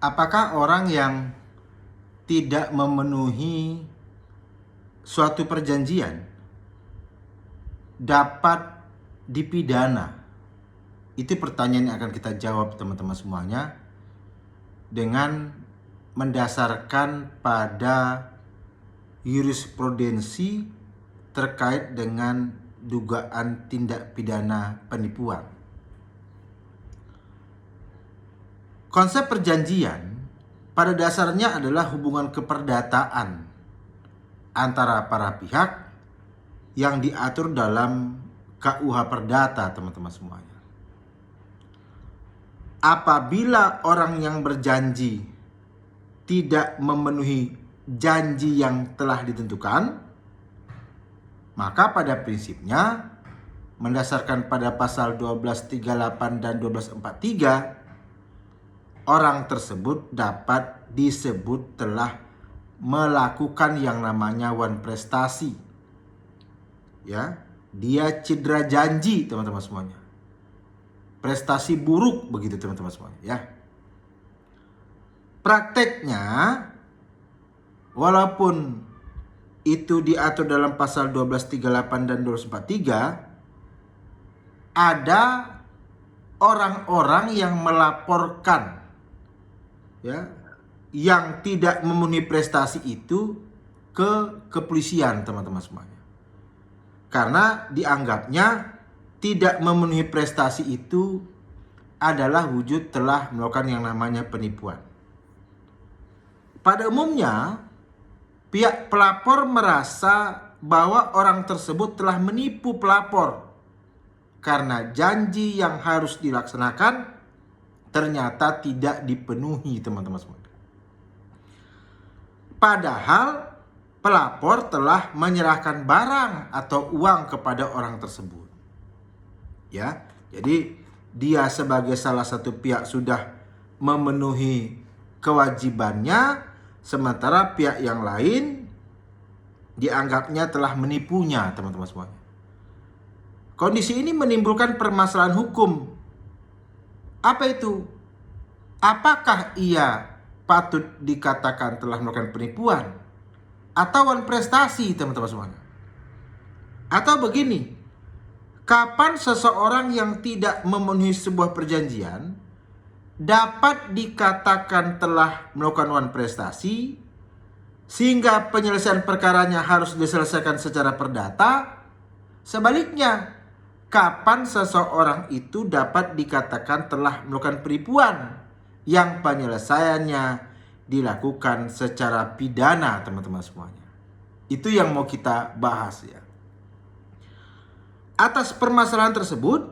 Apakah orang yang tidak memenuhi suatu perjanjian dapat dipidana? Itu pertanyaan yang akan kita jawab teman-teman semuanya dengan mendasarkan pada jurisprudensi terkait dengan dugaan tindak pidana penipuan. Konsep perjanjian pada dasarnya adalah hubungan keperdataan antara para pihak yang diatur dalam KUH Perdata, teman-teman semuanya. Apabila orang yang berjanji tidak memenuhi janji yang telah ditentukan, maka pada prinsipnya mendasarkan pada pasal 1238 dan 1243, orang tersebut dapat disebut telah melakukan yang namanya wan prestasi. Ya, dia cedera janji, teman-teman semuanya. Prestasi buruk begitu, teman-teman semuanya, ya. Prakteknya, walaupun itu diatur dalam pasal 1238 dan 1243, ada orang-orang yang melaporkan, ya, yang tidak memenuhi prestasi itu ke kepolisian, teman-teman semuanya. Karena dianggapnya tidak memenuhi prestasi itu adalah wujud telah melakukan yang namanya penipuan. Pada umumnya, pihak pelapor merasa bahwa orang tersebut telah menipu pelapor karena janji yang harus dilaksanakan ternyata tidak dipenuhi, teman-teman semua. Padahal pelapor telah menyerahkan barang atau uang kepada orang tersebut. Ya, jadi dia sebagai salah satu pihak sudah memenuhi kewajibannya, sementara pihak yang lain dianggapnya telah menipunya, teman-teman semuanya. Kondisi ini menimbulkan permasalahan hukum. Apa itu? Apakah ia patut dikatakan telah melakukan penipuan atau wan prestasi, teman-teman semuanya? Atau begini, kapan seseorang yang tidak memenuhi sebuah perjanjian dapat dikatakan telah melakukan wan prestasi sehingga penyelesaian perkaranya harus diselesaikan secara perdata? Sebaliknya, kapan seseorang itu dapat dikatakan telah melakukan penipuan yang penyelesaiannya dilakukan secara pidana, teman-teman semuanya? Itu yang mau kita bahas, ya. Atas permasalahan tersebut,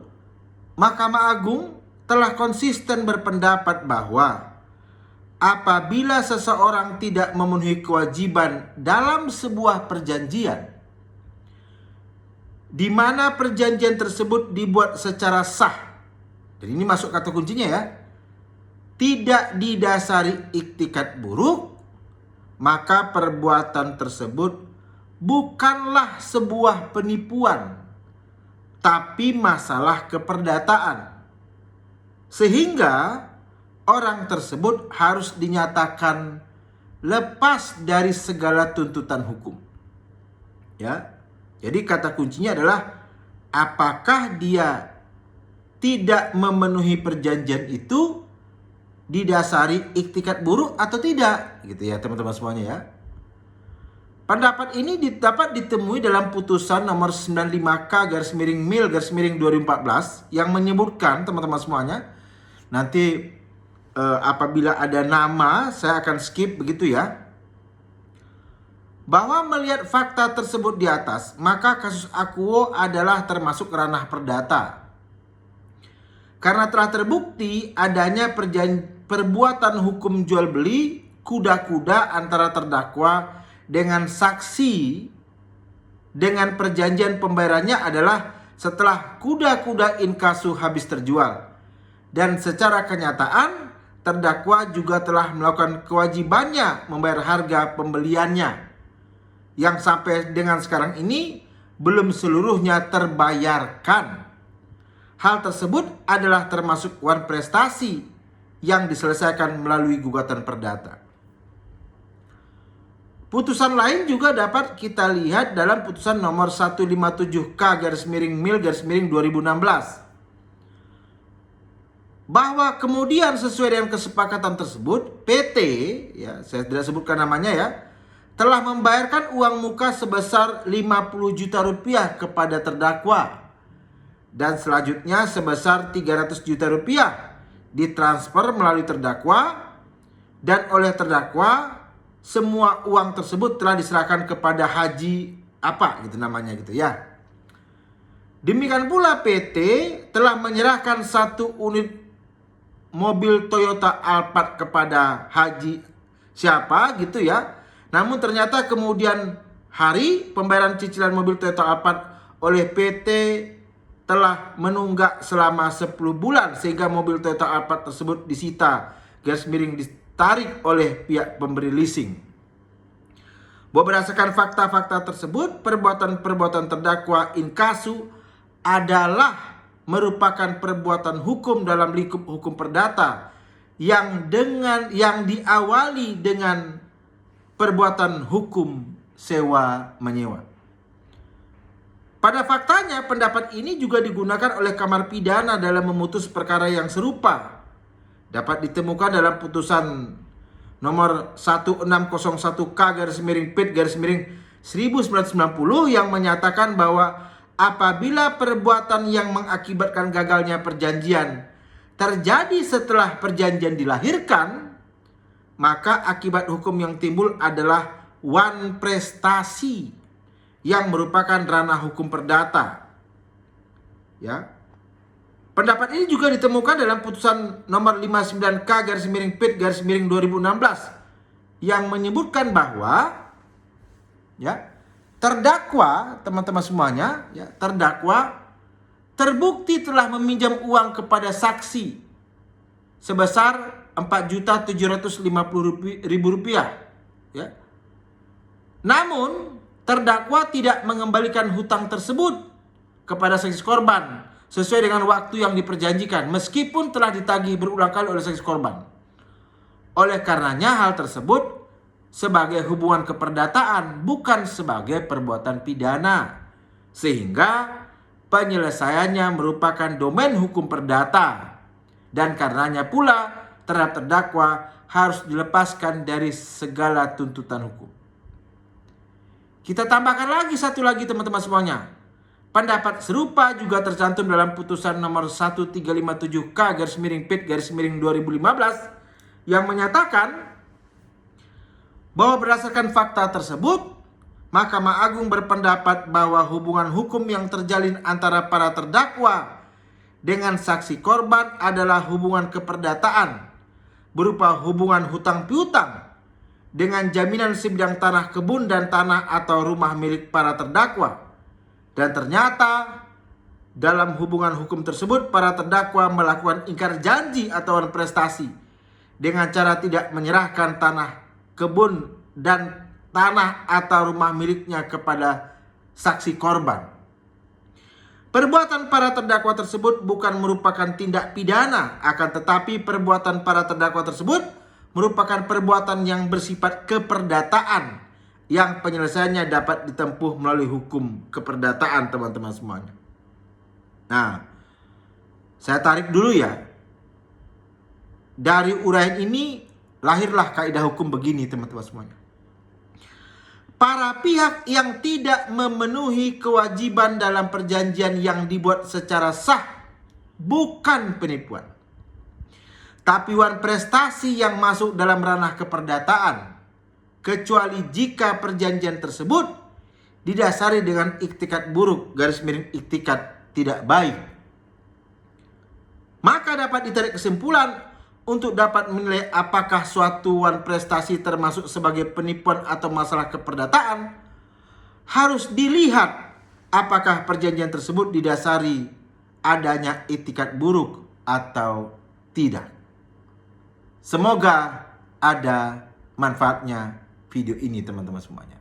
Mahkamah Agung telah konsisten berpendapat bahwa apabila seseorang tidak memenuhi kewajiban dalam sebuah perjanjian, di mana perjanjian tersebut dibuat secara sah, dan ini masuk kata kuncinya, ya, tidak didasari iktikat buruk, maka perbuatan tersebut bukanlah sebuah penipuan, tapi masalah keperdataan. Sehingga orang tersebut harus dinyatakan lepas dari segala tuntutan hukum. Ya. Jadi kata kuncinya adalah apakah dia tidak memenuhi perjanjian itu didasari iktikat buruk atau tidak, gitu ya, teman-teman semuanya, ya. Pendapat ini dapat ditemui dalam putusan nomor 95K/Mil/2014 yang menyebutkan, teman-teman semuanya, nanti apabila ada nama saya akan skip begitu, ya, bahwa melihat fakta tersebut di atas, maka kasus Akuo adalah termasuk ranah perdata. Karena telah terbukti adanya perbuatan hukum jual beli kuda-kuda antara terdakwa dengan saksi, dengan perjanjian pembayarannya adalah setelah kuda-kuda inkasu habis terjual. Dan secara kenyataan terdakwa juga telah melakukan kewajibannya membayar harga pembeliannya, yang sampai dengan sekarang ini belum seluruhnya terbayarkan. Hal tersebut adalah termasuk wan prestasi yang diselesaikan melalui gugatan perdata. Putusan lain juga dapat kita lihat dalam putusan nomor 157K/MIL/2016. Bahwa kemudian sesuai dengan kesepakatan tersebut, PT, ya saya tidak sebutkan namanya ya, telah membayarkan uang muka sebesar 50 juta rupiah kepada terdakwa. Dan selanjutnya sebesar 300 juta rupiah ditransfer melalui terdakwa, dan oleh terdakwa semua uang tersebut telah diserahkan kepada Haji apa gitu namanya gitu ya. Demikian pula PT telah menyerahkan 1 unit mobil Toyota Alphard kepada Haji siapa gitu ya. Namun ternyata kemudian hari pembayaran cicilan mobil Toyota Alphard oleh PT telah menunggak selama 10 bulan sehingga mobil Toyota Alphard tersebut disita ditarik oleh pihak pemberi leasing. Bahwa berdasarkan fakta-fakta tersebut, perbuatan-perbuatan terdakwa inkasu adalah merupakan perbuatan hukum dalam lingkup hukum perdata yang diawali dengan perbuatan hukum sewa menyewa. Pada faktanya, pendapat ini juga digunakan oleh Kamar Pidana dalam memutus perkara yang serupa. Dapat ditemukan dalam putusan nomor 1601K/PIT/1990 yang menyatakan bahwa apabila perbuatan yang mengakibatkan gagalnya perjanjian terjadi setelah perjanjian dilahirkan, maka akibat hukum yang timbul adalah wan prestasi yang merupakan ranah hukum perdata. Ya. Pendapat ini juga ditemukan dalam putusan nomor 59K/PIT/2016 yang menyebutkan bahwa ya, terdakwa, teman-teman semuanya, ya, terdakwa terbukti telah meminjam uang kepada saksi sebesar Rp4.750.000, ya. Namun terdakwa tidak mengembalikan hutang tersebut kepada saksi korban sesuai dengan waktu yang diperjanjikan meskipun telah ditagih berulang kali oleh saksi korban. Oleh karenanya hal tersebut sebagai hubungan keperdataan bukan sebagai perbuatan pidana, sehingga penyelesaiannya merupakan domain hukum perdata, dan karenanya pula terhadap terdakwa harus dilepaskan dari segala tuntutan hukum. Kita tambahkan lagi satu lagi teman-teman semuanya. Pendapat serupa juga tercantum dalam putusan nomor 1357K/PIT/2015 yang menyatakan bahwa berdasarkan fakta tersebut, Mahkamah Agung berpendapat bahwa hubungan hukum yang terjalin antara para terdakwa dengan saksi korban adalah hubungan keperdataan berupa hubungan hutang piutang dengan jaminan sebidang tanah kebun dan tanah atau rumah milik para terdakwa. Dan ternyata dalam hubungan hukum tersebut para terdakwa melakukan ingkar janji atau prestasi dengan cara tidak menyerahkan tanah kebun dan tanah atau rumah miliknya kepada saksi korban. Perbuatan para terdakwa tersebut bukan merupakan tindak pidana, akan tetapi perbuatan para terdakwa tersebut merupakan perbuatan yang bersifat keperdataan yang penyelesaiannya dapat ditempuh melalui hukum keperdataan, teman-teman semuanya. Nah, saya tarik dulu ya. Dari uraian ini lahirlah kaidah hukum begini, teman-teman semuanya. Para pihak yang tidak memenuhi kewajiban dalam perjanjian yang dibuat secara sah bukan penipuan, tapi wan prestasi yang masuk dalam ranah keperdataan, kecuali jika perjanjian tersebut didasari dengan iktikat buruk /iktikat tidak baik. Maka dapat ditarik kesimpulan untuk dapat menilai apakah suatu wan prestasi termasuk sebagai penipuan atau masalah keperdataan, harus dilihat apakah perjanjian tersebut didasari adanya iktikat buruk atau tidak. Semoga ada manfaatnya video ini, teman-teman semuanya.